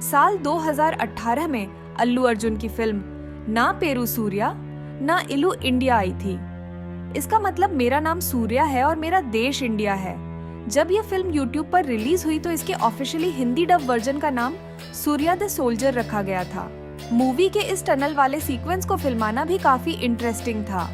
साल 2018 में अल्लू अर्जुन की फिल्म ना पेरू सूर्या ना इलू इंडिया आई थी। इसका मतलब मेरा नाम सूर्या है और मेरा देश इंडिया है। जब यह फिल्म YouTube पर रिलीज हुई तो इसके ऑफिशियली हिंदी डब वर्जन का नाम सूर्या द सोल्जर रखा गया था। मूवी के इस टनल वाले सीक्वेंस को फिल्माना भी काफी इंटरेस्टिंग था।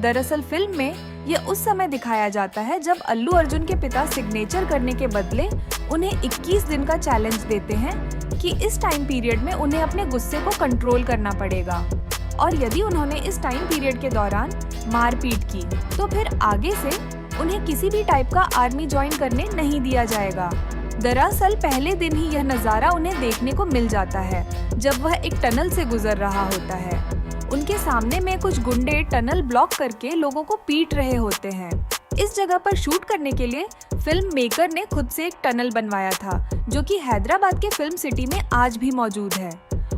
दरअसल फिल्म में यह उस समय दिखाया जाता है जब अल्लू अर्जुन के पिता सिग्नेचर करने के बदले उन्हें 21 दिन का चैलेंज देते हैं कि इस टाइम पीरियड में उन्हें अपने गुस्से को कंट्रोल करना पड़ेगा और यदि उन्होंने इस टाइम पीरियड के दौरान मारपीट की तो फिर आगे से उन्हें किसी भी टाइप का आर्मी ज्वाइन करने नहीं दिया जाएगा। दरअसल पहले दिन ही यह नज़ारा उन्हें देखने को मिल जाता है जब वह एक टनल से गुजर रहा होता है। उनके सामने में कुछ गुंडे टनल ब्लॉक करके लोगों को पीट रहे होते हैं। इस जगह पर शूट करने के लिए फिल्म मेकर ने खुद से एक टनल बनवाया था जो कि हैदराबाद के फिल्म सिटी में आज भी मौजूद है।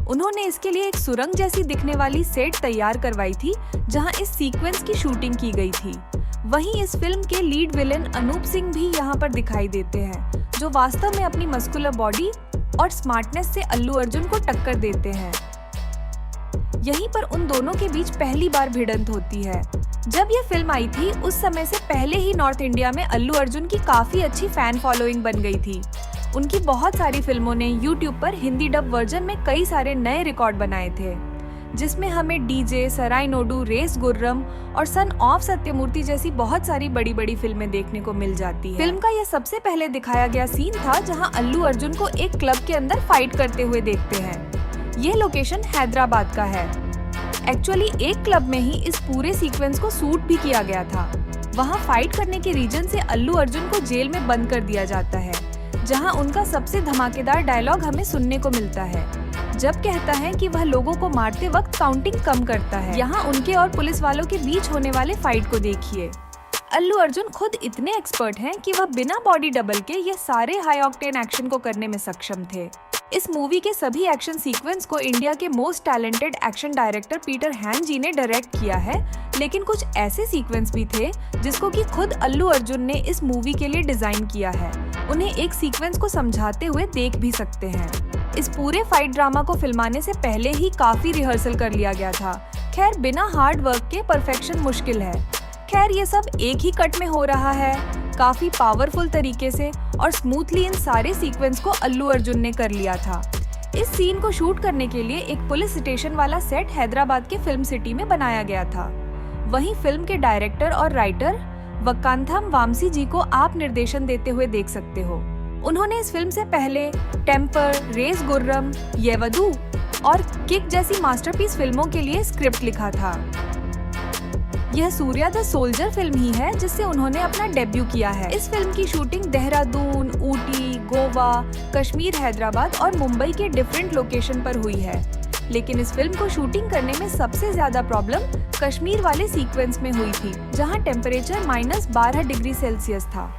उन्होंने इसके लिए एक सुरंग जैसी दिखने वाली सेट तैयार करवाई थी जहां इस सीक्वेंस की शूटिंग की गई थी। वहीं इस फिल्म के लीड विलेन अनूप सिंह भी यहां पर दिखाई देते हैं जो वास्तव में अपनी मस्कुलर बॉडी और स्मार्टनेस से अल्लू अर्जुन को टक्कर देते हैं। यहीं पर उन दोनों के बीच पहली बार भिड़ंत होती है। जब यह फिल्म आई थी उस समय से पहले ही नॉर्थ इंडिया में अल्लू अर्जुन की काफी अच्छी फैन फॉलोइंग बन गई थी। उनकी बहुत सारी फिल्मों ने YouTube पर हिंदी डब वर्जन में कई सारे नए रिकॉर्ड बनाए थे जिसमें हमें डीजे, सराय नोडू, रेस गुर्रम और सन ऑफ सत्यमूर्ति जैसी बहुत सारी बड़ी बड़ी फिल्में देखने को मिल जाती है। फिल्म का यह सबसे पहले दिखाया गया सीन था जहां अल्लू अर्जुन को एक क्लब के अंदर फाइट करते हुए देखते हैं। यह लोकेशन हैदराबाद का है। एक्चुअली एक क्लब में ही इस पूरे सीक्वेंस को शूट भी किया गया था। वहाँ फाइट करने के रीजन से अल्लू अर्जुन को जेल में बंद कर दिया जाता है जहां उनका सबसे धमाकेदार डायलॉग हमें सुनने को मिलता है जब कहता है कि वह लोगों को मारते वक्त काउंटिंग कम करता है। यहाँ उनके और पुलिस वालों के बीच होने वाले फाइट को देखिए। अल्लू अर्जुन खुद इतने एक्सपर्ट हैं कि वह बिना बॉडी डबल के ये सारे हाई ऑक्टेन एक्शन को करने में सक्षम थे। इस मूवी के सभी एक्शन सीक्वेंस को इंडिया के most talented action director Peter Hein ji ने डायरेक्ट किया है, लेकिन कुछ ऐसे सीक्वेंस भी थे जिसको कि खुद अल्लू अर्जुन ने इस मूवी के लिए डिजाइन किया है। उन्हें एक सीक्वेंस को समझाते हुए देख भी सकते हैं। इस पूरे फाइट ड्रामा को फिल्माने से पहले ही काफी रिहर्सल कर लिया गया था। खैर बिना हार्ड वर्क के परफेक्शन मुश्किल है। खैर ये सब एक ही कट में हो रहा है काफी पावरफुल तरीके से और स्मूथली इन सारे सीक्वेंस को अल्लू अर्जुन ने कर लिया था। इस सीन को शूट करने के लिए एक पुलिस स्टेशन वाला सेट हैदराबाद के फिल्म सिटी में बनाया गया था। वहीं फिल्म के डायरेक्टर और राइटर वकांथम वामसी जी को आप निर्देशन देते हुए देख सकते हो। उन्होंने इस फिल्म से पहले टेम्पर, रेस गुर्रम, येवदू और किक जैसी मास्टरपीस फिल्मों के लिए स्क्रिप्ट लिखा था। यह सूर्या द सोल्जर फिल्म ही है जिससे उन्होंने अपना डेब्यू किया है। इस फिल्म की शूटिंग देहरादून, ऊटी, गोवा, कश्मीर, हैदराबाद और मुंबई के डिफरेंट लोकेशन पर हुई है। लेकिन इस फिल्म को शूटिंग करने में सबसे ज्यादा प्रॉब्लम कश्मीर वाले सीक्वेंस में हुई थी जहां टेम्परेचर -12 डिग्री सेल्सियस था।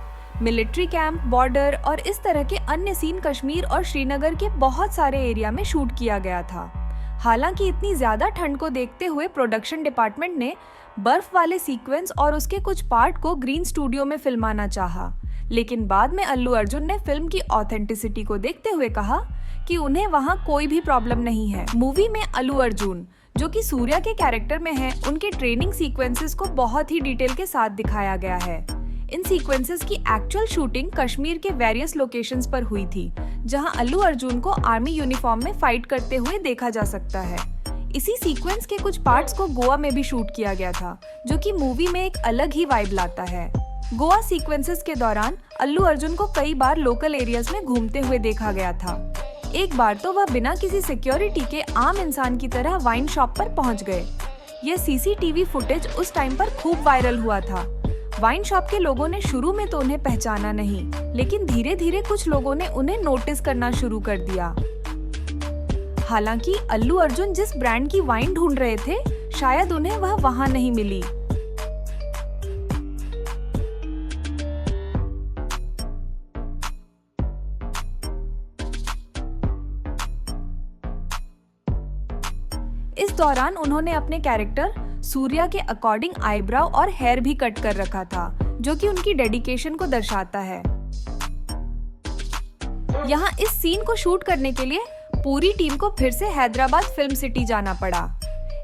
मिलिट्री कैंप, बॉर्डर और इस तरह के अन्य सीन कश्मीर और श्रीनगर के बहुत सारे एरिया में शूट किया गया था। हालांकि इतनी ज्यादा ठंड को देखते हुए प्रोडक्शन डिपार्टमेंट ने बर्फ वाले सीक्वेंस और उसके कुछ पार्ट को ग्रीन स्टूडियो में फिल्माना चाहा, लेकिन बाद में अल्लू अर्जुन ने फिल्म की ऑथेंटिसिटी को देखते हुए कहा कि उन्हें वहां कोई भी प्रॉब्लम नहीं है। मूवी में अल्लू अर्जुन जो कि सूर्या के कैरेक्टर में है, उनके ट्रेनिंग सीक्वेंसेस को बहुत ही डिटेल के साथ दिखाया गया है। इन सीक्वेंसेस की एक्चुअल शूटिंग कश्मीर के वेरियस लोकेशंस पर हुई थी जहां अल्लू अर्जुन को आर्मी यूनिफॉर्म में फाइट करते हुए देखा जा सकता है। इसी सीक्वेंस के कुछ पार्ट्स को गोवा में भी शूट किया गया था जो कि मूवी में एक अलग ही वाइब लाता है। गोवा सीक्वेंसेस के दौरान अल्लू अर्जुन को कई बार लोकल एरियाज में घूमते हुए देखा गया था। एक बार तो वह बिना किसी सिक्योरिटी के आम इंसान की तरह वाइन शॉप पर पहुंच गए। यह सीसीटीवी फुटेज उस टाइम पर खूब वायरल हुआ था। वाइन शॉप के लोगों ने शुरू में तो उन्हें पहचाना नहीं, लेकिन धीरे धीरे कुछ लोगों ने उन्हें नोटिस करना शुरू कर दिया। हालांकि अल्लू अर्जुन जिस ब्रांड की वाइन ढूंढ रहे थे शायद उन्हें वह वहां नहीं मिली। इस दौरान उन्होंने अपने कैरेक्टर सूर्या के अकॉर्डिंग आईब्राव और हेयर भी कट कर रखा था जो कि उनकी डेडिकेशन को दर्शाता है। यहाँ इस सीन को शूट करने के लिए पूरी टीम को फिर से हैदराबाद फिल्म सिटी जाना पड़ा।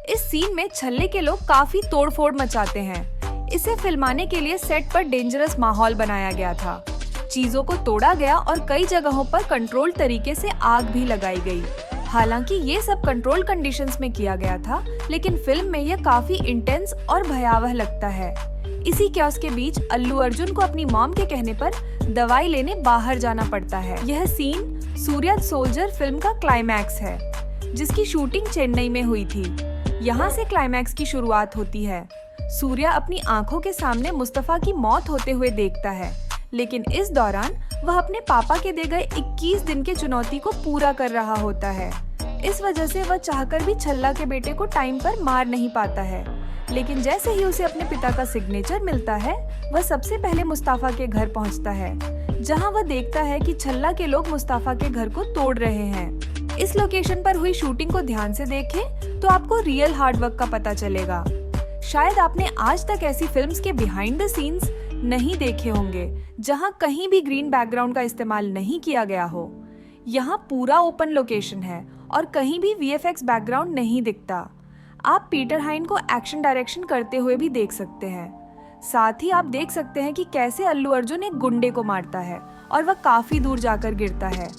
इस सीन में छल्ले के लोग काफी तोड़फोड़ मचाते हैं। इसे फिल्माने के लिए सेट पर डेंजरस माहौल बनाया गया था। चीजों को तोड़ा गया और कई जगहों पर कंट्रोल तरीके से आग भी लगाई गई। हालांकि ये सब कंट्रोल कंडीशंस में किया गया था, लेकिन फिल्म में यह काफी इंटेंस और भयावह लगता है। इसी क्यास के बीच अल्लू अर्जुन को अपनी मॉम के कहने पर दवाई लेने बाहर जाना पड़ता है। यह सीन सूर्या सोल्जर फिल्म का क्लाइमैक्स है, जिसकी शूटिंग चेन्नई में हुई थी। यहाँ से क्लाइमैक्स की शुरुआत होती है। सूर्या अपनी आंखों के सामने मुस्तफा की मौत होते हुए देखता है, लेकिन इस दौरान वह अपने पापा के दे गए 21 दिन के चुनौती को पूरा कर रहा होता है। इस वजह से वह चाहकर भी छल्ला के बेटे को टाइम पर मार नहीं पाता है, लेकिन जैसे ही उसे अपने पिता का सिग्नेचर मिलता है, वह सबसे पहले मुस्तफा के घर पहुंचता है, जहां वह देखता है कि छल्ला के लोग मुस्तफा के घर को तोड़ रहे हैं। इस लोकेशन पर हुई शूटिंग को ध्यान से देखें तो आपको रियल हार्डवर्क का पता चलेगा। शायद आपने आज तक ऐसी फिल्म्स के बिहाइंड द सीन्स नहीं देखे होंगे, जहां कहीं भी ग्रीन बैकग्राउंड का इस्तेमाल नहीं किया गया हो। यहाँ पूरा ओपन लोकेशन है और कहीं भी VFX बैकग्राउंड नहीं दिखता। आप पीटर हाइन को एक्शन डायरेक्शन करते हुए भी देख सकते हैं। साथ ही आप देख सकते हैं कि कैसे अल्लू अर्जुन एक गुंडे को मारता है और वह काफी दूर जाकर गिरता है।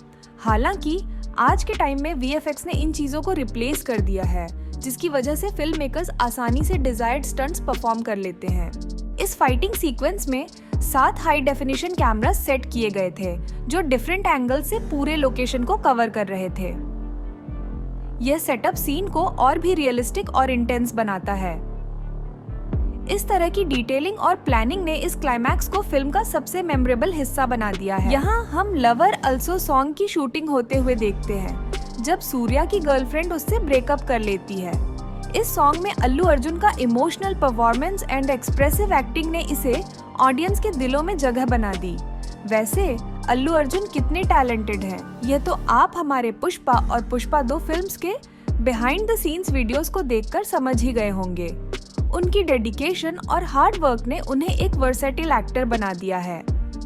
हालांकि आज के टाइम में VFX ने इन चीजों को रिप्लेस कर दिया है, जिसकी वजह से फिल्म मेकर्स आसानी से डिजायर्ड स्टंट्स परफॉर्म कर लेते हैं। इस फाइटिंग सीक्वेंस में 7 हाई डेफिनेशन कैमरा सेट किए गए थे, जो डिफरेंट एंगल से पूरे लोकेशन को कवर कर रहे थे। यह सेटअप सीन को और भी रियलिस्टिक और इंटेंस बनाता है। इस तरह की डिटेलिंग और प्लानिंग ने इस क्लाइमैक्स को फिल्म का सबसे मेमोरेबल हिस्सा बना दिया है। यहाँ हम लवर अल्सो सॉन्ग की शूटिंग होते हुए देखते हैं, जब सूर्या की गर्लफ्रेंड उससे ब्रेकअप कर लेती है। इस सॉन्ग में अल्लू अर्जुन का emotional performance and expressive acting ने इसे ऑडियंस के दिलों में जगह बना दी। वैसे अल्लू अर्जुन कितने टैलेंटेड हैं, यह तो आप हमारे पुष्पा और पुष्पा 2 फिल्म्स के बिहाइंड द सीन्स वीडियोस को देखकर समझ ही गए होंगे। उनकी डेडिकेशन और हार्ड वर्क ने उन्हें एक वर्सेटाइल एक्टर बना दिया है।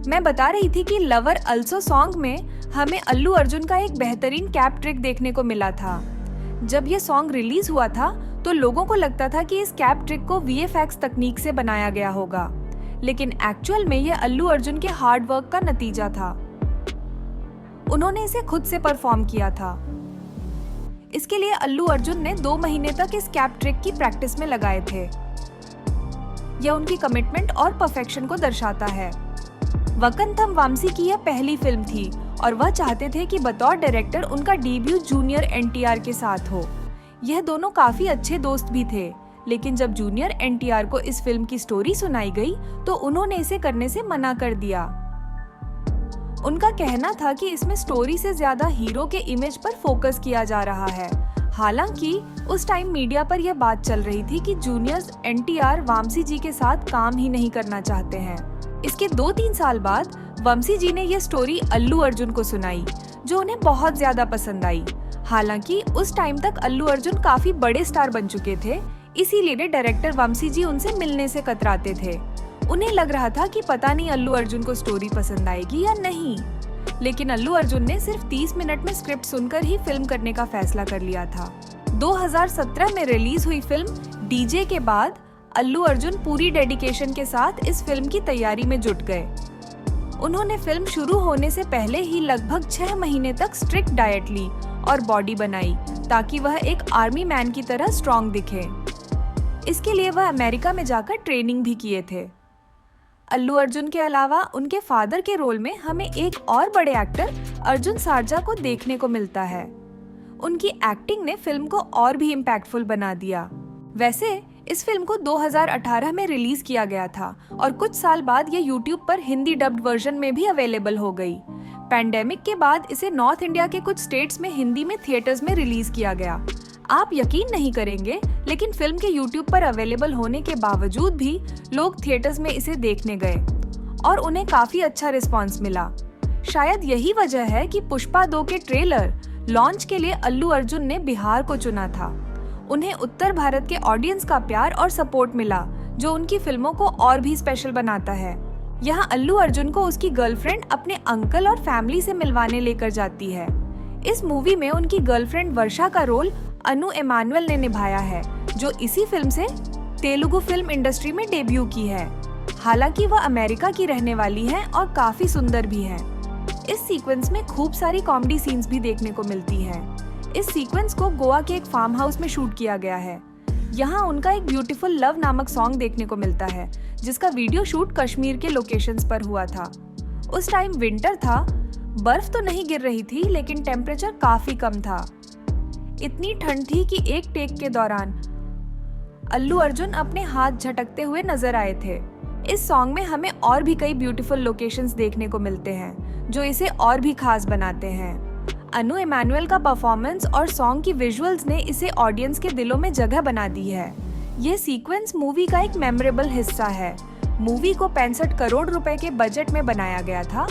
मैं बता रही थी कि लवर अल्सो सॉन्ग में हमें अल्लू अर्जुन का एक बेहतरीन कैप ट्रिक देखने को मिला था। जब ये सॉन्ग रिलीज हुआ था तो लोगों को लगता था कि इस कैप ट्रिक को VFX तकनीक से बनाया गया होगा, लेकिन एक्चुअल में यह अल्लू अर्जुन के हार्ड वर्क का नतीजा था। उन्होंने इसे खुद से परफॉर्म किया था। इसके लिए अल्लू अर्जुन ने 2 महीने तक इस कैप ट्रिक की प्रैक्टिस में लगाए थे। यह उनकी कमिटमेंट और परफेक्शन को दर्शाता है। वकंतम वामसी की यह पहली फिल्म थी और वह चाहते थे कि बतौर डायरेक्टर उनका डेब्यू जूनियर NTR के साथ हो। यह दोनों काफी अच्छे दोस्त भी थे, लेकिन जब जूनियर NTR को इस फिल्म की स्टोरी सुनाई गई तो उन्होंने इसे करने से मना कर दिया। उनका कहना था कि इसमें स्टोरी से ज्यादा हीरो के इमेज पर फोकस किया जा रहा है। हालांकि उस टाइम मीडिया पर यह बात चल रही थी कि जूनियर NTR वामसी जी के साथ काम ही नहीं करना चाहते हैं। इसके 2-3 साल बाद वमसी जी ने यह स्टोरी अल्लू अर्जुन को सुनाई, जो उन्हें बहुत ज्यादा पसंद आई। हालांकि उस टाइम तक अल्लू अर्जुन काफी बड़े स्टार बन चुके थे, इसीलिए डायरेक्टर वमसी जी उनसे मिलने से कतराते थे। उन्हें लग रहा था कि पता नहीं अल्लू अर्जुन को स्टोरी पसंद आएगी या नहीं, लेकिन अल्लू अर्जुन ने सिर्फ 30 मिनट में स्क्रिप्ट सुनकर ही फिल्म करने का फैसला कर लिया था। 2017 में रिलीज हुई फिल्म डीजे के बाद अल्लू अर्जुन पूरी डेडिकेशन के साथ इस फिल्म की तैयारी में जुट गए। उन्होंने फिल्म शुरू होने से पहले ही लगभग 6 महीने तक स्ट्रिक्ट डाइट ली और बॉडी बनाई, ताकि वह एक आर्मी मैन की तरह स्ट्रॉन्ग दिखे। इसके लिए वह अमेरिका में जाकर ट्रेनिंग भी किए थे। अल्लू अर्जुन के अलावा उनके फादर के रोल में हमें एक और बड़े एक्टर अर्जुन सारजा को देखने को मिलता है। उनकी एक्टिंग ने फिल्म को और भी इम्पैक्टफुल बना दिया। वैसे इस फिल्म को 2018 में रिलीज किया गया था और कुछ साल बाद ये YouTube पर हिंदी डब्ड वर्जन में भी अवेलेबल हो गई। पैंडेमिक के बाद इसे नॉर्थ इंडिया के कुछ स्टेट्स में हिंदी में थिएटर्स में रिलीज किया गया। आप यकीन नहीं करेंगे, लेकिन फिल्म के YouTube पर अवेलेबल होने के बावजूद भी लोग थिएटर्स में इसे देखने गए और उन्हें काफी अच्छा रिस्पॉन्स मिला। शायद यही वजह है कि पुष्पा 2 के ट्रेलर लॉन्च के लिए अल्लू अर्जुन ने बिहार को चुना था। उन्हें उत्तर भारत के ऑडियंस का प्यार और सपोर्ट मिला, जो उनकी फिल्मों को और भी स्पेशल बनाता है। यहाँ अल्लू अर्जुन को उसकी गर्लफ्रेंड अपने अंकल और फैमिली से मिलवाने लेकर जाती है। इस मूवी में उनकी गर्लफ्रेंड वर्षा का रोल अनु एमानुअल ने निभाया है, जो इसी फिल्म से तेलुगु फिल्म इंडस्ट्री में डेब्यू की है। हालांकि वह अमेरिका की रहने वाली हैं और काफी सुंदर भी हैं। इस सीक्वेंस में खूब सारी कॉमेडी सीन्स भी देखने को मिलती हैं। इस सीक्वेंस को गोवा के एक फार्म हाउस में शूट किया गया है। यहाँ उनका एक ब्यूटीफुल लव नामक सॉन्ग देखने को मिलता है, जिसका वीडियो शूट कश्मीर के लोकेशंस पर हुआ था। उस टाइम विंटर था, बर्फ तो नहीं गिर रही थी, लेकिन टेम्परेचर काफी कम था। इतनी ठंड थी कि एक टेक के दौरान अल्लू अर्जुन अपने हाथ झटकते हुए नजर आए थे। इस सॉन्ग में हमें और भी कई ब्यूटीफुल लोकेशंस देखने को मिलते हैं, जो इसे और भी खास बनाते हैं। अनु एमानुअल का परफॉर्मेंस और सॉन्ग की विजुअल्स ने इसे ऑडियंस के दिलों में जगह बना दी है। ये सीक्वेंस मूवी का एक मेमोरेबल हिस्सा है। मूवी को 65 करोड़ रुपए के बजट में बनाया गया था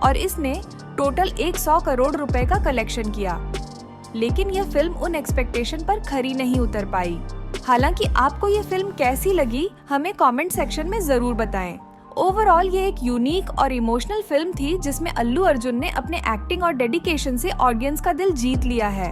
और इसने टोटल 100 करोड़ रुपए का कलेक्शन किया, लेकिन यह फिल्म उन एक्सपेक्टेशन पर खरी नहीं उतर पाई। हालांकि आपको ये फिल्म कैसी लगी, हमें कमेंट सेक्शन में जरूर बताएं। ओवरऑल ये एक यूनिक और इमोशनल फिल्म थी, जिसमें अल्लू अर्जुन ने अपने एक्टिंग और डेडिकेशन से ऑडियंस का दिल जीत लिया है।